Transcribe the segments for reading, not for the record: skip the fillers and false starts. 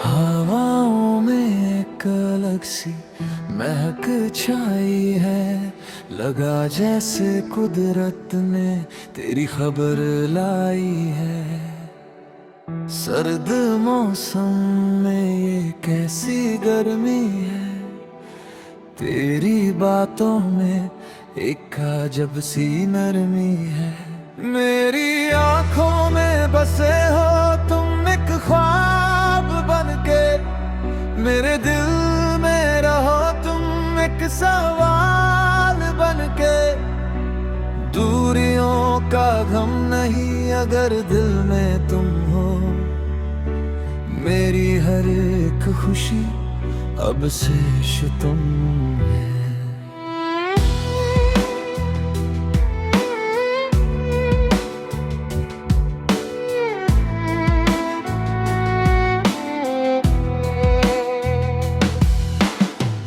हवाओं में एक अलग सी महक छाई है, लगा जैसे कुदरत ने तेरी खबर लाई है। सर्द मौसम में ये कैसी गर्मी है, तेरी बातों में एक अजब सी नरमी है। मेरी आंखों में बसे हो तुम एक ख्वाब बनके, मेरे दिल में रहो तुम एक सवाल बनके। दूरियों का गम नहीं अगर दिल में तुम हो, मेरी हर एक खुशी अब से तुम है।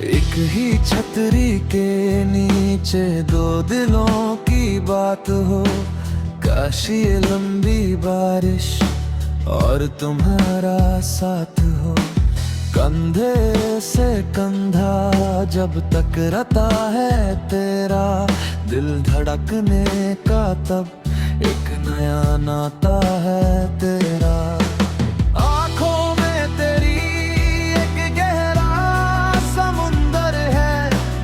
एक ही छतरी के नीचे दो दिलों की बात हो, काश ये लंबी बारिश और तुम्हारा साथ हो। कंधे से कंधा जब टकराता है तेरा, दिल धड़कने का तब एक नया नाता है तेरा। आंखों में तेरी एक गहरा समुंदर है,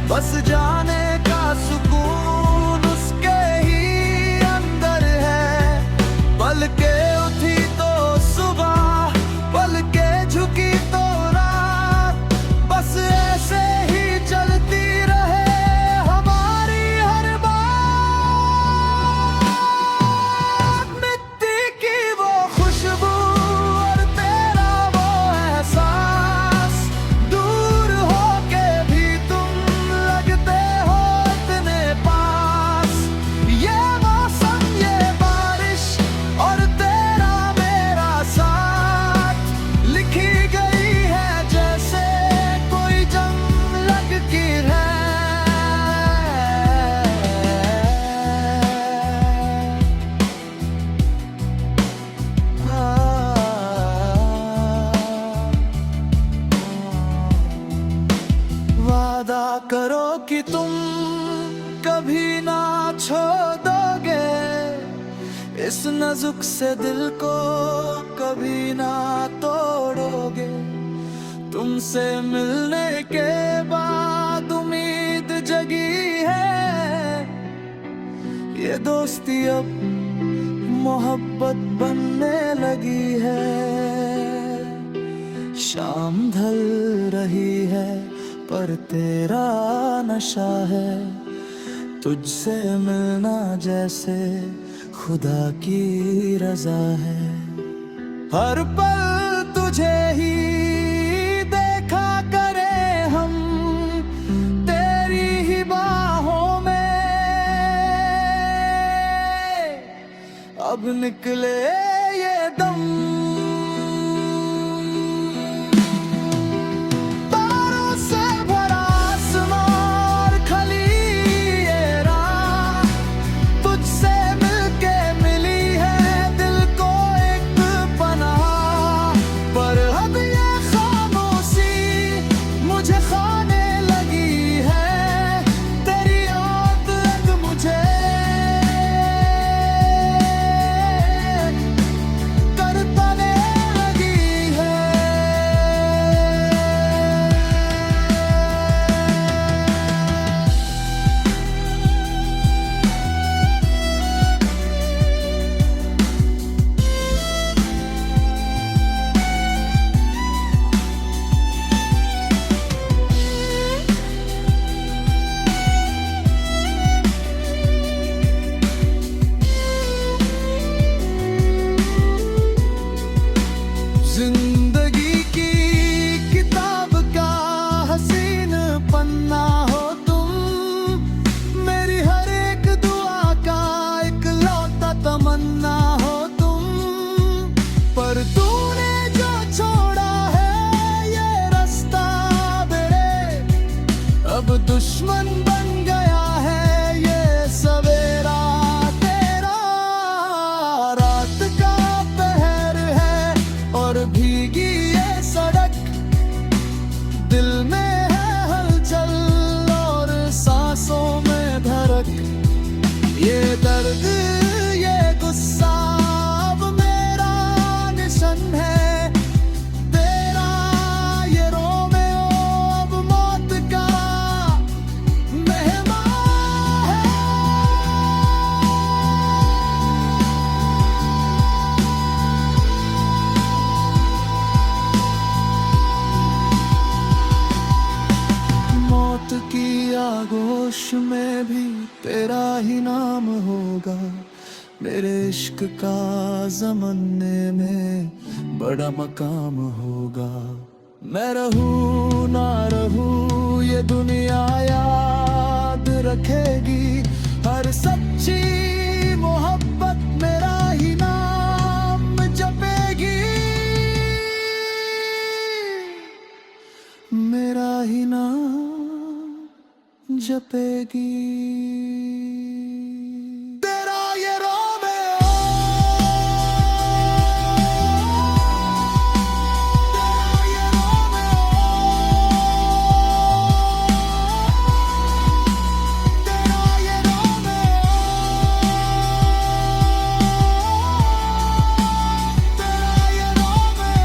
बस जाने का सुकून उसके ही अंदर है। पल के उठी तो सुबह, पल के झुकी तो रात, बस ऐसे ही चलती रहे हमारी हर बात। मिट्टी की वो खुशबू और तेरा वो एहसास, दूर होके भी तुम लगते हो इतने पास। ये मौसम, ये बारिश और तेरा मेरा साथ, लिखी गई है जैसे कोई जंग लकीर है। वादा करो कि तुम कभी ना छोड़ोगे इस नाजुक से दिल को, कभी ना तोड़ोगे। तुमसे मिलने के बाद उम्मीद जगी है, ये दोस्ती अब मोहब्बत बनने लगी है। शाम ढल रही है पर तेरा नशा है, तुझसे मिलना जैसे खुदा की रजा है। हर पल तुझे ही देखा करे हम, तेरी ही बाहों में अब निकले ये दम। तारों से भरा आसमां और खली ये राह, तुझसे मिलके मिली है दिल को एक पनाह। पर अब ये खामोश में भी तेरा ही नाम होगा। मेरे इश्क का ज़माने में बड़ा मकाम होगा। मैं रहूं ना रहूं ये दुनिया याद रखेगी। हर सच्ची मोहब्बत मेरा ही नाम जपेगी। मेरा ही नाम जपेगी। तेरा ये रोमियो, तेरा ये रोमियो, तेरा ये रोमियो, तेरा ये रोमियो।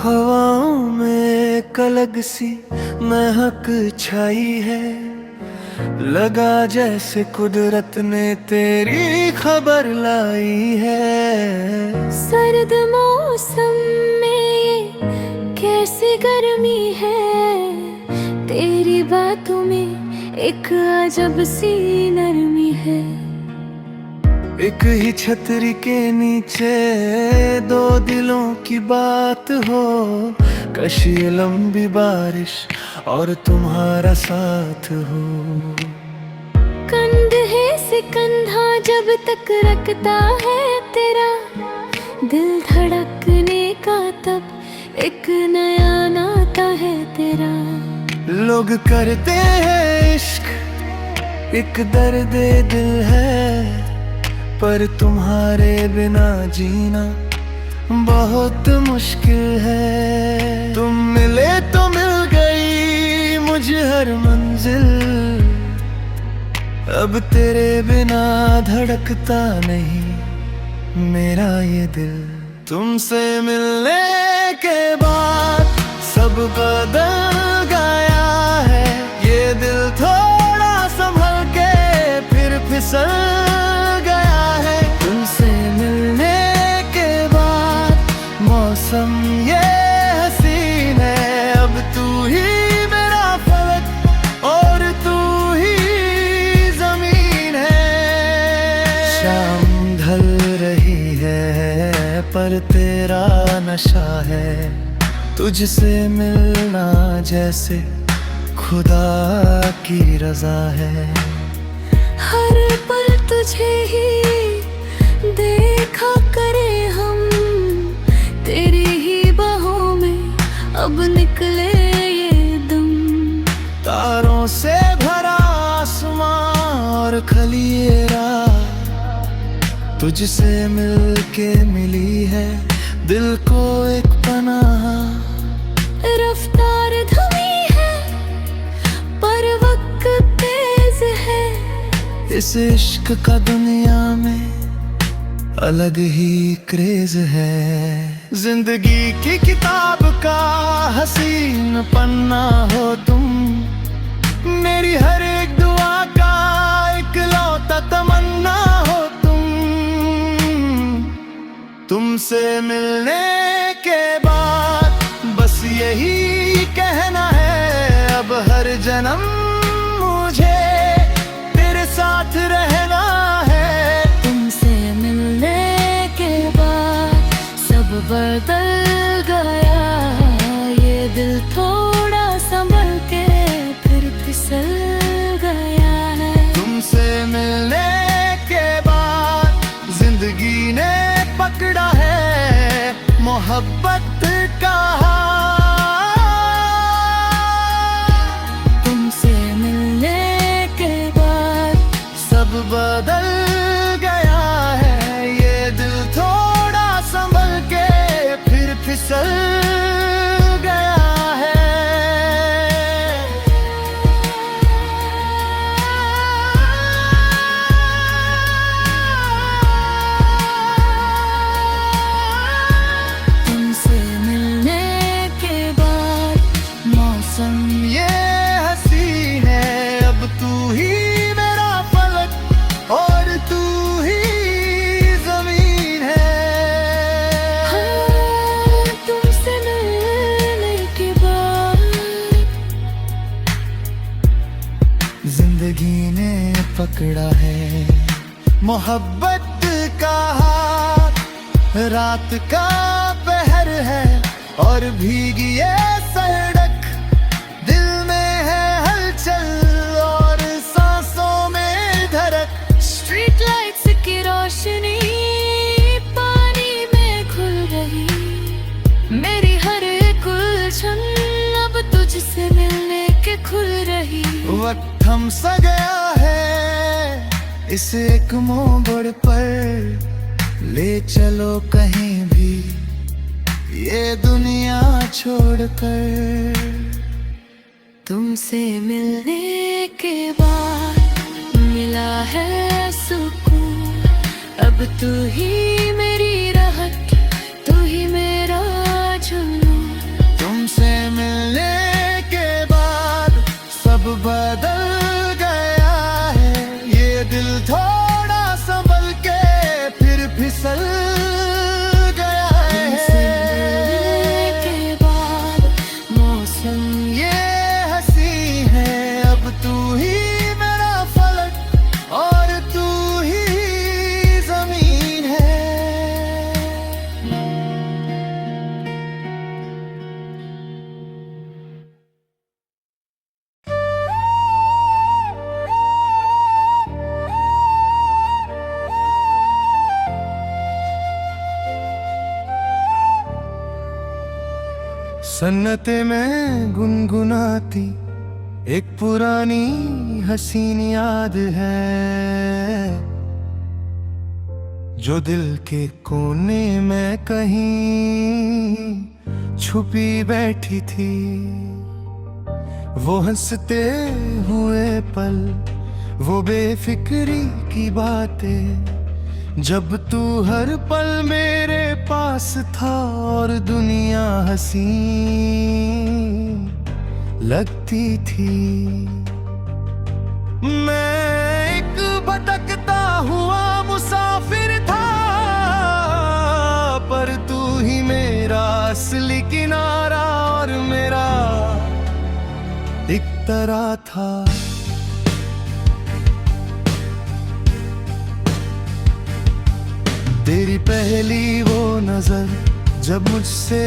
हवाओं में एक अलग सी महक छाई है। लगा जैसे कुदरत ने तेरी खबर लाई है। सर्द मौसम में ये कैसी गर्मी है। तेरी बातों में एक अजब सी नरमी है। एक ही छतरी के नीचे दो दिलों की बात हो। कशी लंबी बारिश और तुम्हारा साथ हो। कंधे से कंधा जब तक रखता है तेरा, दिल धड़कने का तब एक नया नाता है तेरा। लोग करते हैं इश्क एक दर्द दिल है। पर तुम्हारे बिना जीना बहुत मुश्किल है। तुम मिले तो मिल गई मुझे हर मंजिल। अब तेरे बिना धड़कता नहीं मेरा ये दिल। तुमसे मिलने के बाद सब बदल गया है। ये दिल थोड़ा संभल के फिर फिसल गया है। तुमसे मिलने के बाद मौसम ये हसीन है। अब तू ही मेरा फलक और तू ही जमीन है। शाम ढल रही है पर तेरा नशा है। तुझसे मिलना जैसे खुदा की रजा है। हर पल तुझे ही देखा करे हम। तेरी ही बाहों में अब निकले ये दम। तारों से भरा आसमां और खली ये रात तुझसे मिलके मिली है दिल को एक पनाह। रफ्तार धमी है पर वक्त तेज है। इस इश्क का दुनिया में अलग ही क्रेज है। जिंदगी की किताब का हसीन पन्ना हो तुम। मेरी हर एक दुआ का इकलौता तमन्ना हो तुम। तुमसे मिलने के बाद बस यही कहना है। अब हर जन्म मुझे तेरे साथ रहना है। तुमसे मिलने के बाद सब बदल गया। ये दिल थोड़ा संभल के फिर फिसल गया है। तुमसे मिलने के बाद जिंदगी ने पकड़ा है मोहब्बत का हाथ। तुमसे मिलने के बाद सब बदल गया है। ये दिल थोड़ा फिसल गया है। तुमसे मिलने के बाद मौसम ये हसीन है, अब तू ही मेरा फलक और तू ही जमीन है। हाँ, तुमसे मिलने के बाद जिंदगी ने पकड़ा है मोहब्बत का हाथ, रात का पहर है और भीगी ये सड़क, दिल में है हलचल और सांसों में धड़क। स्ट्रीट लाइट्स की रोशनी पानी में घुल रही, मेरी हर एक उलझन अब तुझसे मिलने के खुल रही। वक्त थम सा गया है इस एक मोड़ पर, ले चलो कहीं भी ये दुनिया छोड़कर। तुमसे मिलने के बाद मिला है सुकून, अब तू ही मेरी राहत, तू ही मेरा जुनून। तुमसे मिलने के बाद सब बदल गया है, ये दिल थोड़ा संभल के फिर फिसल गया है। मिलने के बाद मौसम ये हंसी है, अब तू ही मेरा फलक और तू ही जमीन है। सन्नते में गुनगुनाती एक पुरानी हसीन याद है, जो दिल के कोने में कहीं छुपी बैठी थी। वो हंसते हुए पल, वो बेफिक्री की बातें, जब तू हर पल मेरे पास था और दुनिया हंसी लगती थी। मैं एक भटकता हुआ मुसाफिर था, पर तू ही मेरा असली किनारा और मेरा एक तरह था। तेरी पहली वो नजर जब मुझसे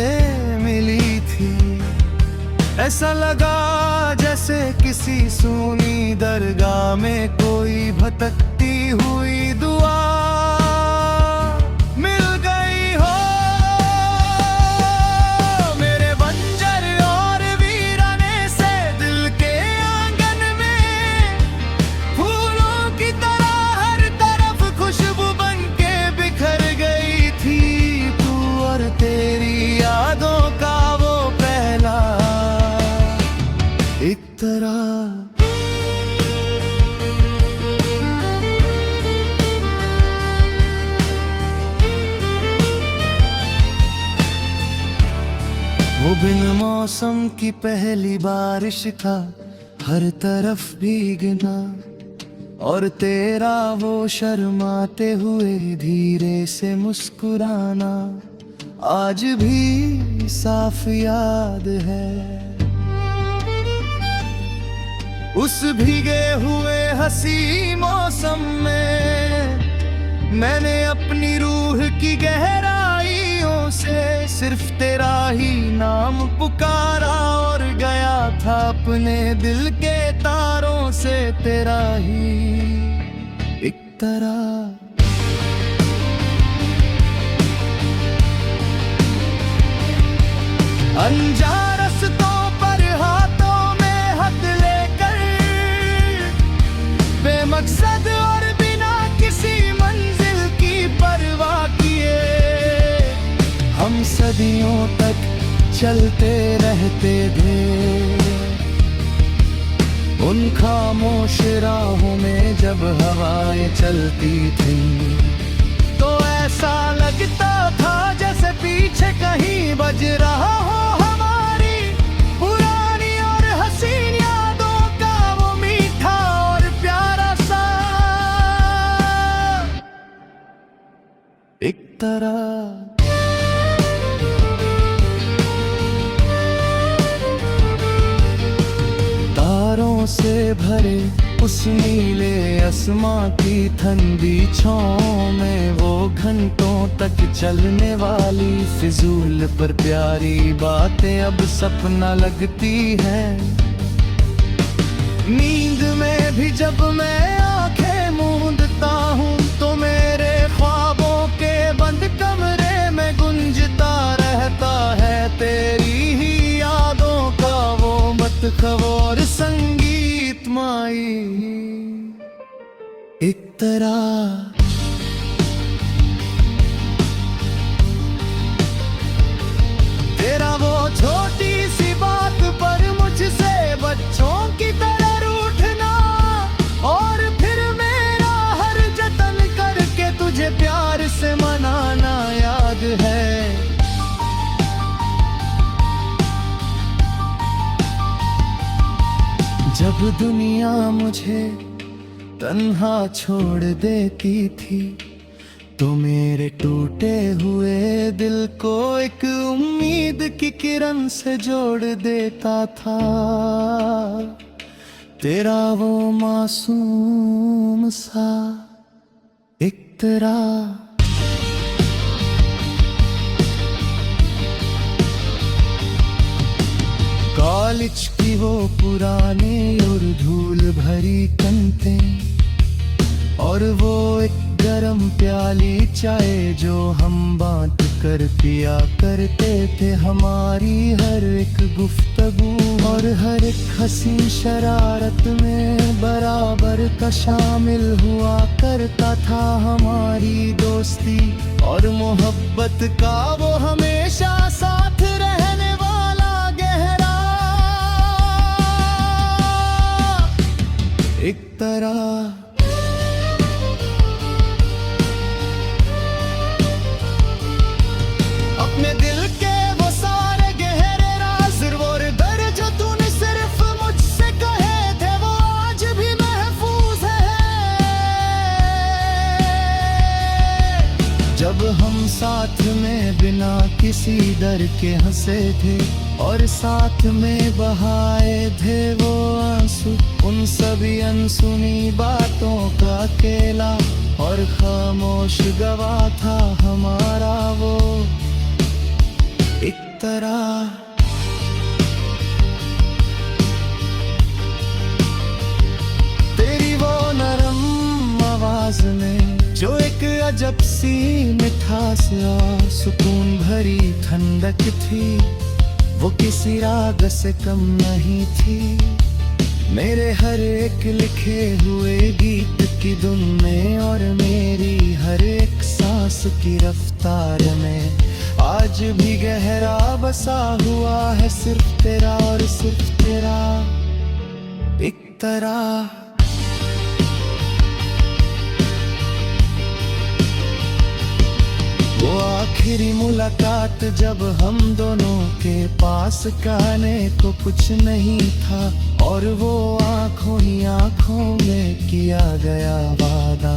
मिली थी, ऐसा लगा जैसे किसी सूनी दरगाह में कोई भटकती हुई दुआ मिल गई हो। मेरे बंजर और वीराने से दिल के आंगन में फूलों की तरह हर तरफ खुशबू बनके बिखर गई थी तू, और तेरी यादों का वो पहला इतरा। वो बिन मौसम की पहली बारिश का हर तरफ भीगना, और तेरा वो शर्माते हुए धीरे से मुस्कुराना आज भी साफ याद है। उस भीगे हुए हंसी मौसम में मैंने अपनी रूह की गहराइयों से सिर्फ तेरा ही नाम पुकारा, और गया था अपने दिल के तारों से तेरा ही एक तरह। अनजान रास्तों पर हाथों में हाथ लेकर, बेमकसद और बिना किसी मंजिल की परवाह किए हम सज सदियों तक चलते रहते थे। उन खामोश राहों में जब हवाएं चलती थी तो ऐसा लगता था जैसे पीछे कहीं बज रहा हो हमारी पुरानी और हसीन यादों का वो मीठा और प्यारा सा एक तरह। तारों से भरे उस नीले आसमां की ठंडी छांव में वो घंटों तक चलने वाली फिजूल पर प्यारी बातें अब सपना लगती हैं। नींद में भी जब मैं आंखें मूंदता हूँ तो मेरे ख्वाबों के बंद कमरे में गुंजता रहता है तेरी ही यादों का वो मतखौर संगीत माई एक तरह। तेरा वो छोटी सी बात पर मुझसे बच्चों की तरह रूठना और फिर मेरा हर जतन करके तुझे प्यार से मनाना याद है। जब दुनिया मुझे तन्हा छोड़ देती थी तो मेरे टूटे हुए दिल को एक उम्मीद की किरण से जोड़ देता था तेरा वो मासूम सा इक़्तरा। कॉलेज की वो पुराने और धूल भरी कंतें और वो एक गरम प्याली चाय जो हम बांट कर पिया करते थे। हमारी हर एक गुफ्तगू और हर एक हसीन शरारत में बराबर का शामिल हुआ करता था हमारी दोस्ती और मोहब्बत का वो हमेशा साथ रहने वाला गहरा एक तरह। अपने दिल के वो सारे गहरे राज और दर्द जो तूने सिर्फ मुझसे कहे थे वो आज भी महफूज है। जब हम साथ में बिना किसी डर के हंसे थे और साथ में बहाए थे वो आंसू उन सभी अनसुनी बातों का अकेला और खामोश गवाह था हमारा वो एक तरह। तेरी वो नरम आवाज में जो एक अजब सी मिठास और सुकून भरी ठंडक थी वो किसी राग से कम नहीं थी मेरे हर एक लिखे हुए गीत की धुन में और मेरी हर एक सांस की रफ्तार में आज भी गहरा बसा हुआ है सिर्फ तेरा और सिर्फ तेरा एक तरह। वो आखिरी मुलाकात जब हम दोनों के पास कहने को कुछ नहीं था और वो आंखों ही आंखों में किया गया वादा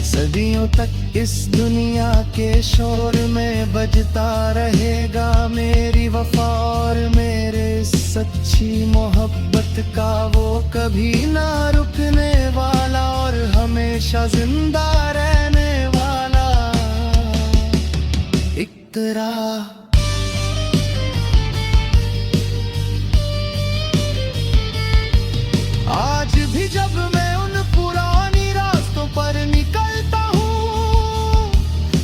सदियों तक इस दुनिया के शोर में बजता रहेगा मेरी वफा और मेरे सच्ची मोहब्बत का वो कभी ना रुकने वाला और हमेशा जिंदा रहने वाला एक तरह। आज भी जब मैं उन पुरानी रास्तों पर निकलता हूँ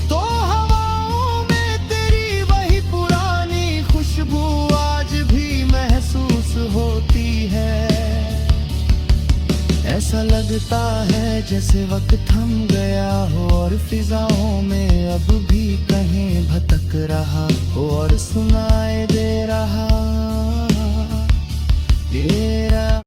तो हवाओं में तेरी वही पुरानी खुशबू आज भी महसूस होती है। ऐसा लगता है जैसे वक्त थम गया हो और फिजाओं में अब भी कहीं भटक रहा हो और सुनाए दे रहा तेरा